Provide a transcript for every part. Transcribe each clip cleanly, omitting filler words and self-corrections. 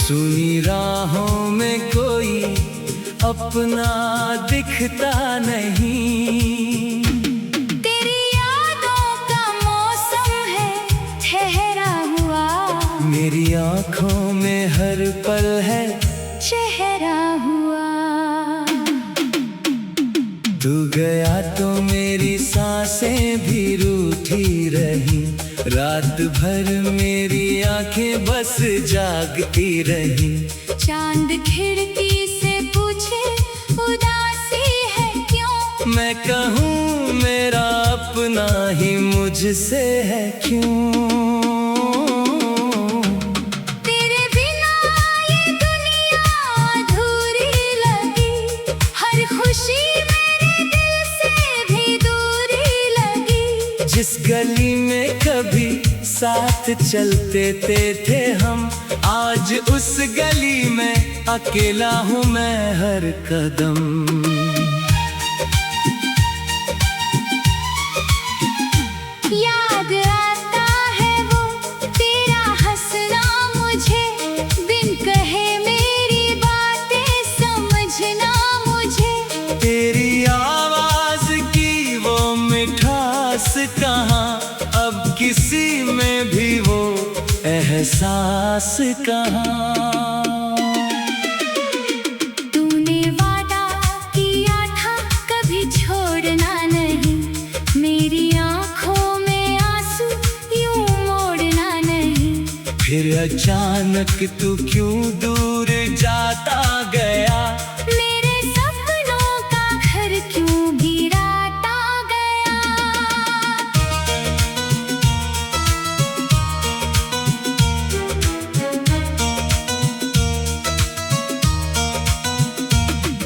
सुनी राहों में कोई अपना दिखता नहीं। तेरी यादों का मौसम है ठहरा हुआ, मेरी आँखों में हर पल है चेहरा हुआ। तू गया तो मेरी सांसें भी रूठी रही, रात भर मेरी आंखें बस जागती रही। चांद खिड़की से पूछे उदासी है क्यों, मैं कहूँ मेरा अपना ही मुझसे है क्यों। तेरे बिना ये दुनिया अधूरी लगी, हर खुशी मेरे दिल से भी दूरी लगी। जिस गली में कभी साथ चलते थे हम, आज उस गली में अकेला हूँ मैं हर कदम। याद आता है वो तेरा हंसना मुझे, बिन कहे मेरी बातें समझना मुझे। तेरी आवाज की वो मिठास कहाँ, अब किसी में भी वो एहसास कहाँ। तूने वादा किया था कभी छोड़ना नहीं, मेरी आंखों में आंसू यूं मोड़ना नहीं। फिर अचानक तू क्यों दूर जाता गया, मेरे सपनों का घर क्यों गिराता गया।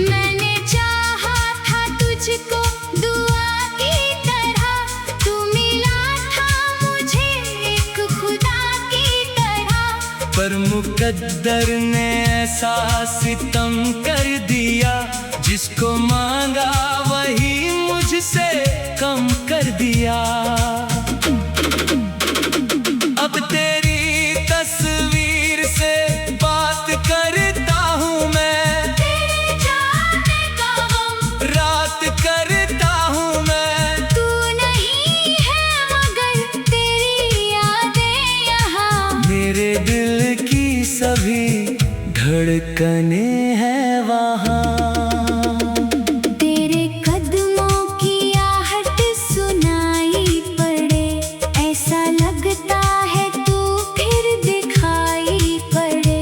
मैंने चाहा था तुझको दुआ की तरह, तू मिला था मुझे एक खुदा की तरह। पर मुकद्दर ने ऐसा सितम कर दिया, जिसको मांगा वही मुझसे कम कर दिया। अब तेरी तस्वीर से बात करता हूँ मैं, तेरे जाने का गम रात करता हूँ मैं। तू नहीं है मगर तेरी यादें यहाँ, मेरे दिल की सभी धड़कने हैं वहाँ। तेरे कदमों की आहट सुनाई पड़े, ऐसा लगता है तू फिर दिखाई पड़े।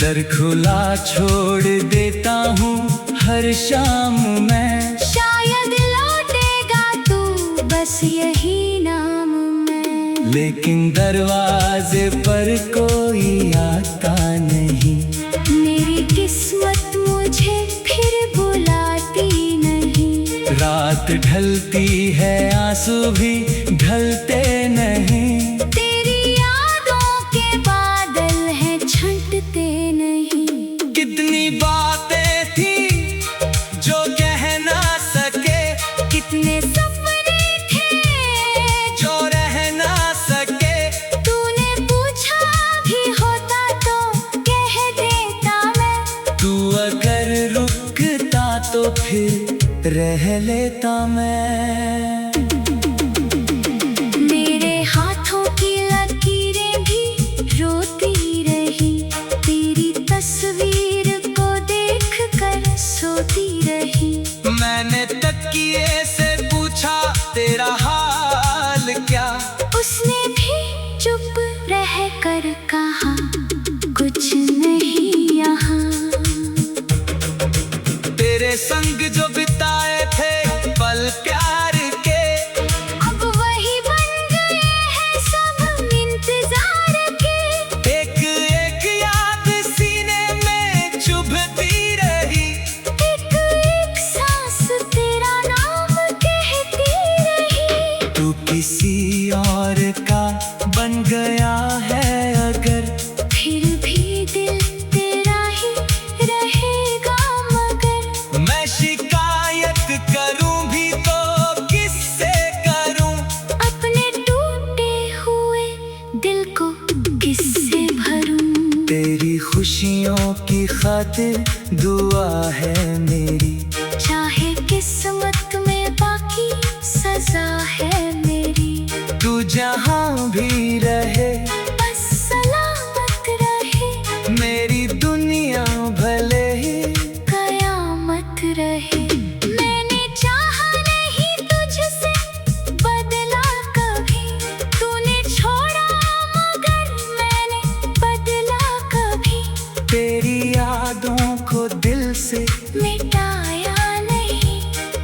दर खुला छोड़ देता हूँ हर शाम मैं, शायद लौटेगा तू बस यही नाम में। लेकिन दरवाजे पर कोई आता नहीं। मेरी किस्मत मुझे फिर बुलाती नहीं, रात ढलती है आंसू भी ढलते नहीं। तेरी यादों के बादल हैं छंटते नहीं। कितनी बातें थी जो कह ना सके, कितने सपने थे जो रह ना सके। तूने पूछा भी होता तो कह देता मैं, तू अगर रुकता तो फिर रह लेता मैं। मेरे हाथों की लकीरें भी रोती रही, तेरी तस्वीर को देख कर सोती रही। मैंने तकिए से पूछा तेरा हाल क्या, उसने भी चुप रह कर कहा कुछ नहीं यहाँ। तेरे संग जो बिताए थे पल प्यार के, अब वही बन गए हैं सब इंतजार के। एक एक याद सीने में चुभती रही, एक एक सांस तेरा नाम कहती रही। तू किसी और का बन गया है अगर, फिर भी दिल तेरा ही रहेगा मगर। मैं शिकार तेरी खुशियों की खातिर दुआ है मेरी। चाहे किस्मत में बाकी सजा है मेरी। तू जहाँ भी रहे बस सलामत रहे। मेरी दुनिया भले ही कयामत रहे। मैंने चाहा नहीं तुझसे बदला कभी। तूने छोड़ा मगर मैंने बदला कभी। तेरी यादों को दिल से मिटाया नहीं।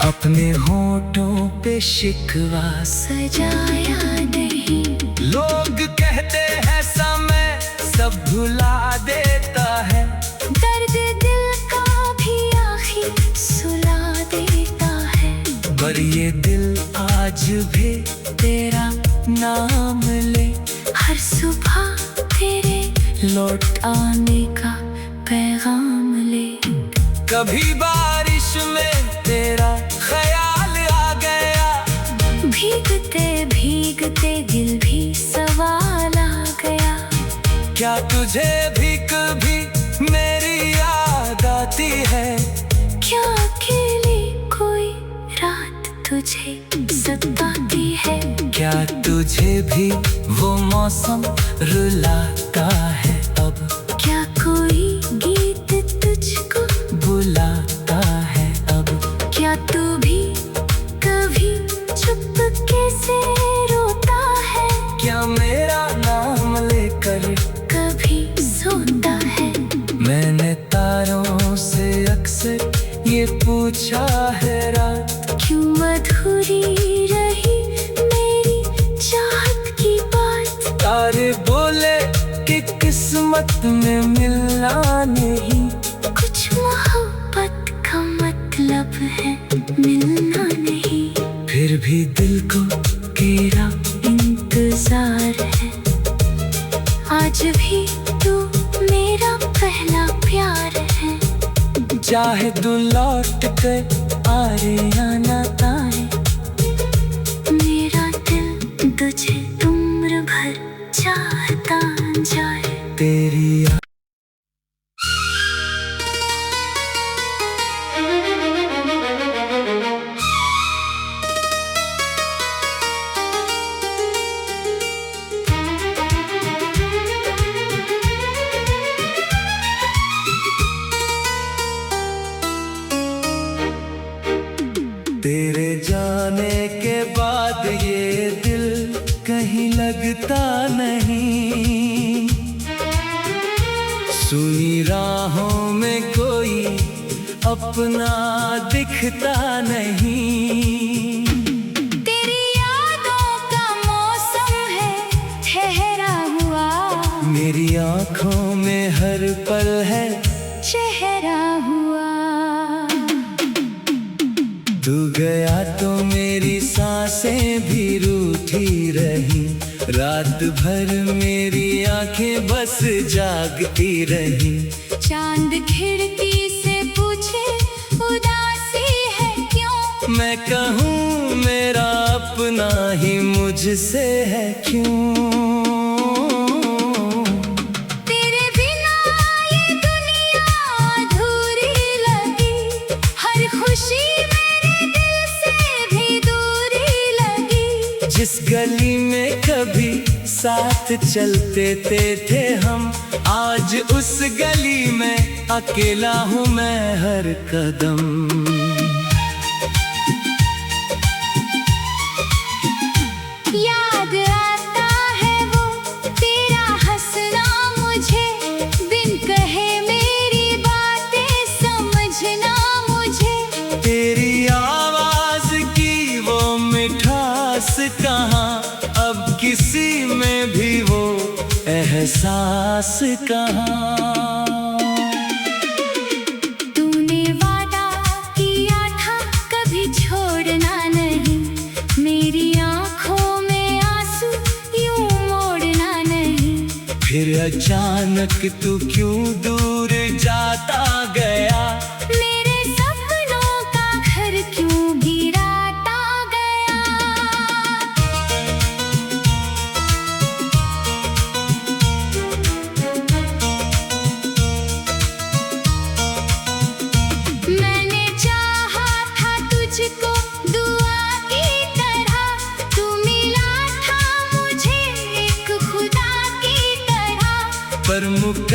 अपने होठों पे शिकवा सजाया नहीं। लोग कहते हैं समय सब भुला देता है। दर्द दिल का भी आखिर सुला देता है। पर ये दिल आज भी तेरा नाम ले। हर सुबह तेरे लौट आने का पैगाम ले। कभी बारिश में तेरा ख्याल आ गया। भीगते भीगते दिल भी सवाल आ गया। क्या तुझे भी कभी मेरी याद आती है? क्या अकेली कोई रात तुझे सताती है? क्या तुझे भी वो मौसम रुलाता है अब? क्या कोई गीत तुझको बुलाता है अब? क्या तू भी कभी चुपके से रोता है? क्या मेरा नाम लेकर कभी सोता है? मैंने तारों से अक्सर ये पूछा है रात। क्यों अधूरी रही मेरी चाहत की बात? तारे बोले कि किस्मत में मिलना नहीं। कुछ मोहब्बत का मतलब है मिलना नहीं। फिर भी दिल को तेरा इंतजार है। आज भी तू मेरा पहला प्यार है। चाहे तू लौट कर आए या ना आए। मेरा दिल तुझे उम्र भर चाहता जाए। तेरी तेरे जाने के बाद ये दिल कहीं लगता नहीं। सुनी राहों में कोई अपना दिखता नहीं। तेरी यादों का मौसम है ठहरा हुआ। मेरी आँखों में हर पल है चेहरा हुआ। तू गया तो मेरी सांसें भी रूठी रही। रात भर मेरी आंखें बस जागती रही। चांद खिड़की से पूछे उदासी है क्यों? मैं कहूँ मेरा अपना ही मुझसे है क्यों? तेरे बिना ये दुनिया अधूरी लगी। हर खुशी मेरे दिल से भी दूरी लगी। जिस गली में कभी साथ चलते थे हम, आज उस गली में अकेला हूँ मैं हर कदम। याद आता है वो तेरा हंसना मुझे। बिन कहे मेरी बातें समझना मुझे। तेरी आवाज की वो मिठास कहाँ, अब किसी में भी वो एहसास कहाँ। तूने वादा किया था कभी छोड़ना नहीं। मेरी आंखों में आंसू यूं मोड़ना नहीं। फिर अचानक तू क्यों दूर जाता गया? मेरे सपनों का घर क्यों गिराता गया?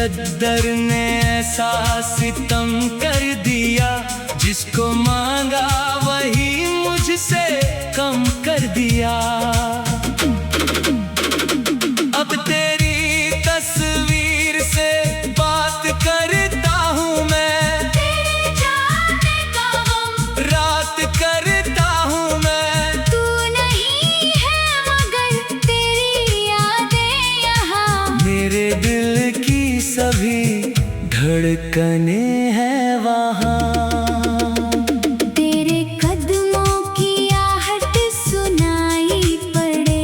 मुकद्दर ने ऐसा सितम कर दिया, जिसको मांगा वही मुझसे कम कर दिया। अब तेरी तस्वीर से बात करता हूँ मैं, तेरे जाने का गम रात करता हूँ मैं। तू नहीं है मगर तेरी यादें यहाँ, मेरे दिल की सभी धड़कने हैं वहाँ। तेरे कदमों की आहट सुनाई पड़े,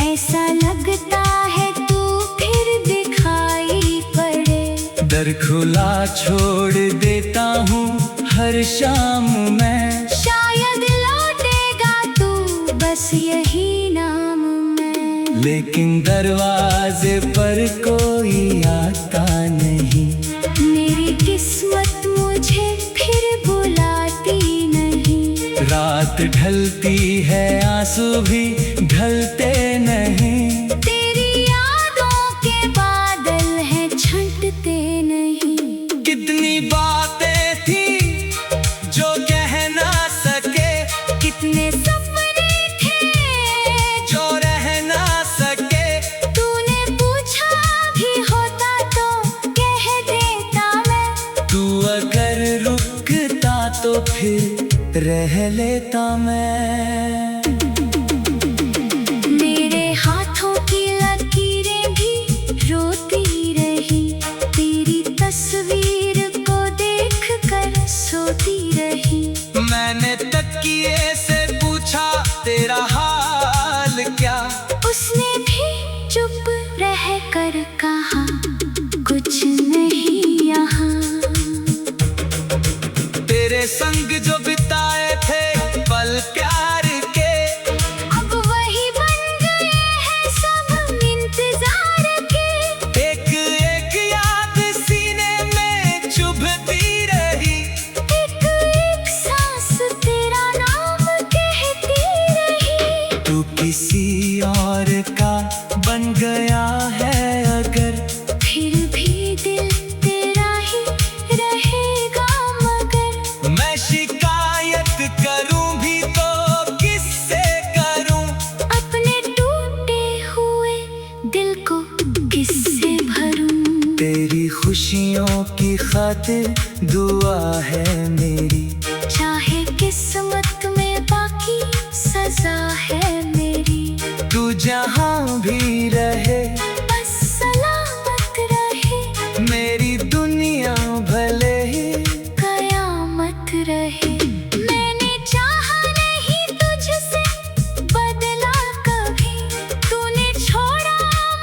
ऐसा लगता है तू फिर दिखाई पड़े। दर खुला छोड़ देता हूँ हर शाम मैं, शायद लौटेगा तू बस यही नाम में। लेकिन दरवाजे पर कोई आता नहीं। मेरी किस्मत मुझे फिर बुलाती नहीं। रात ढलती है आंसू भी ढलते नहीं। तेरी यादों के बादल हैं छंटते नहीं। कितनी बातें थी जो कह ना सके, कितने सपने थे जो रह ना सके। तूने पूछा भी होता तो कह देता मैं। तू अगर रुकता तो फिर रह लेता मैं। मेरे हाथों की लकीरें भी रोती रही, तेरी तस्वीर को देख कर सोती रही। मैंने तकिए से पूछा तेरा हाल क्या, उसने भी चुप रह कर कहा कुछ नहीं यहाँ। तेरे संग जो बिताए थे पल प्यार के, अब वही बन गए हैं सब इंतजार के। एक एक याद सीने में चुभती रही। एक एक सांस तेरा नाम कहती रही। तू किसी और का बन गया है अगर, फिर भी दिल तेरा ही रहेगा मगर। मैं शिकायत करूं भी तो किससे करूं। अपने टूटे हुए दिल को किससे भरूं। तेरी खुशियों की खातिर दुआ है मेरी, चाहे किस्मत में बाकी सजा है मेरी। तू जहां भी रहे बस सलामत रहे, मेरी दुनिया भले ही कयामत रहे। मैंने चाहा नहीं तुझसे बदला कभी, तूने छोड़ा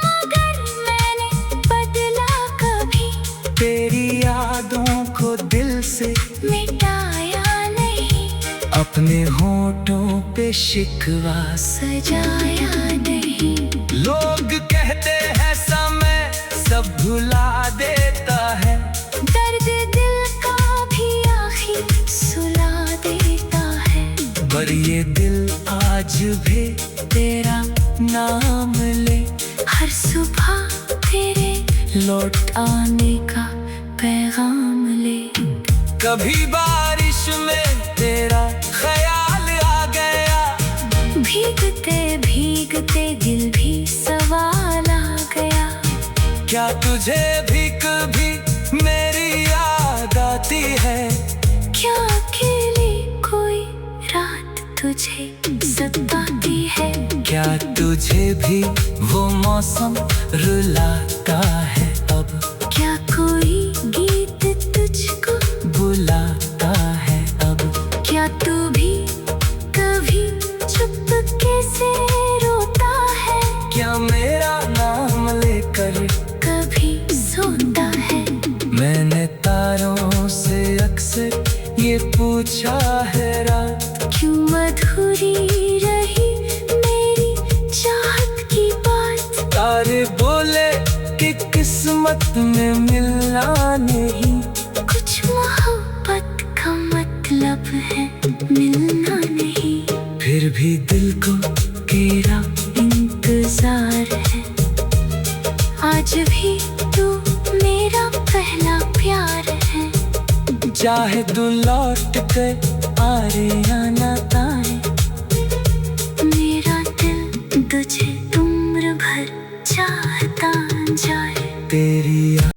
मगर मैंने बदला कभी। तेरी यादों को दिल से मिटाया नहीं, अपने होठों पे शिकवा। सजाया नहीं। लोग कहते हैं समय सब भुला देता है, दर्द दिल का भी आखिर सुला देता है। पर ये दिल आज भी तेरा नाम ले, हर सुबह तेरे लौट आने का पैगाम ले। कभी बारिश में तेरा ख्याल आ गया, भीगते भीगते दिल भी सवाल आ गया। क्या तुझे भी कभी मेरी याद आती है। क्या अकेली कोई रात तुझे सताती है। क्या तुझे भी वो मौसम रुलाता है अब, क्या कोई गीत तुझको बुलाता है अब। क्या तू भी कभी चुपके से रोता है। क्या मेरा नाम लेकर कभी सोता है। मैंने तारों से अक्सर ये पूछा है रात, क्यों मधुरी रही मेरी चाहत की बात। तारे बोले कि किस्मत में मिलना नहीं, कुछ मोहब्बत का मतलब है मिलना नहीं। फिर भी दिल को तेरा इंतजार है, आज भी तू मेरा चाहे तू लौट कर आए या ना आए, मेरा दिल तुझे